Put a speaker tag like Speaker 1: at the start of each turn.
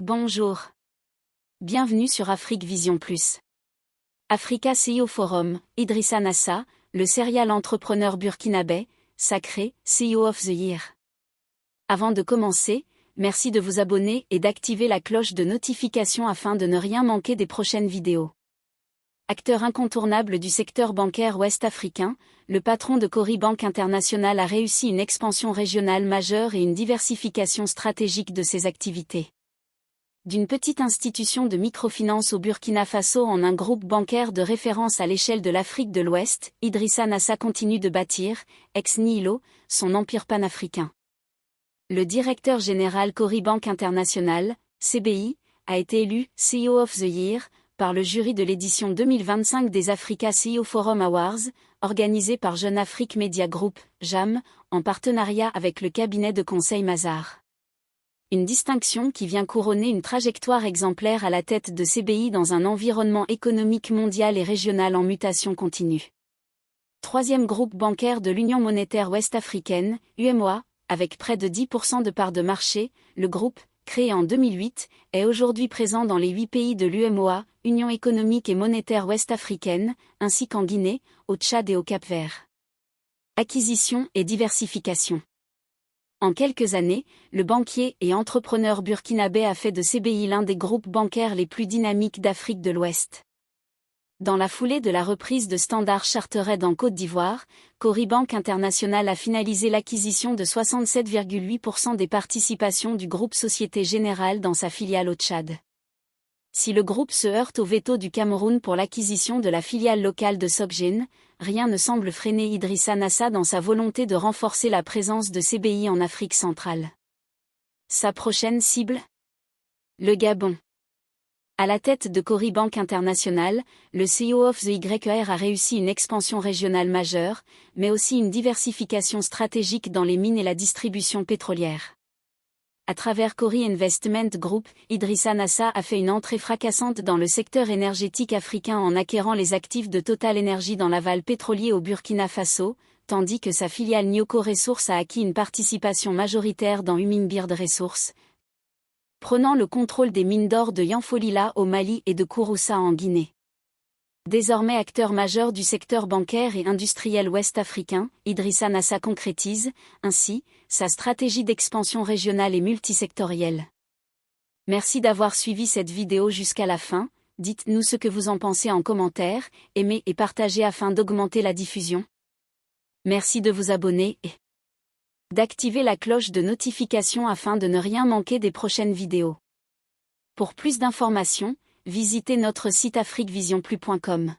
Speaker 1: Bonjour. Bienvenue sur Afrique Vision Plus. Africa CEO Forum, Idrissa Nassa, le serial entrepreneur burkinabé, sacré CEO of the Year. Avant de commencer, merci de vous abonner et d'activer la cloche de notification afin de ne rien manquer des prochaines vidéos. Acteur incontournable du secteur bancaire ouest-africain, le patron de Cori Bank International a réussi une expansion régionale majeure et une diversification stratégique de ses activités. D'une petite institution de microfinance au Burkina Faso en un groupe bancaire de référence à l'échelle de l'Afrique de l'Ouest, Idrissa Nassa continue de bâtir, ex nihilo, son empire panafricain. Le directeur général Cori Bank International, CBI, a été élu CEO of the Year par le jury de l'édition 2025 des Africa CEO Forum Awards, organisé par Jeune Afrique Media Group, JAM, en partenariat avec le cabinet de conseil Mazars. Une distinction qui vient couronner une trajectoire exemplaire à la tête de CBI dans un environnement économique mondial et régional en mutation continue. Troisième groupe bancaire de l'Union monétaire ouest-africaine, UMOA, avec près de 10% de parts de marché, le groupe, créé en 2008, est aujourd'hui présent dans les 8 pays de l'UMOA, Union économique et monétaire ouest-africaine, ainsi qu'en Guinée, au Tchad et au Cap-Vert. Acquisition et diversification. En quelques années, le banquier et entrepreneur burkinabé a fait de CBI l'un des groupes bancaires les plus dynamiques d'Afrique de l'Ouest. Dans la foulée de la reprise de Standard Chartered en Côte d'Ivoire, Cori Bank International a finalisé l'acquisition de 67,8% des participations du groupe Société Générale dans sa filiale au Tchad. Si le groupe se heurte au veto du Cameroun pour l'acquisition de la filiale locale de Soggen, rien ne semble freiner Idrissa Nassa dans sa volonté de renforcer la présence de CBI en Afrique centrale. Sa prochaine cible ? Le Gabon. À la tête de Cori Bank International, le CEO of the YER a réussi une expansion régionale majeure, mais aussi une diversification stratégique dans les mines et la distribution pétrolière. À travers Cori Investment Group, Idrissa Nassa a fait une entrée fracassante dans le secteur énergétique africain en acquérant les actifs de Total Energy dans l'aval pétrolier au Burkina Faso, tandis que sa filiale Nioko Resources a acquis une participation majoritaire dans Huminbird Resources, prenant le contrôle des mines d'or de Yanfolila au Mali et de Kouroussa en Guinée. Désormais acteur majeur du secteur bancaire et industriel ouest-africain, Idrissa Nassa concrétise, ainsi, sa stratégie d'expansion régionale et multisectorielle. Merci d'avoir suivi cette vidéo jusqu'à la fin, dites-nous ce que vous en pensez en commentaire, aimez et partagez afin d'augmenter la diffusion. Merci de vous abonner et d'activer la cloche de notification afin de ne rien manquer des prochaines vidéos. Pour plus d'informations, visitez notre site afriquevisionplus.com.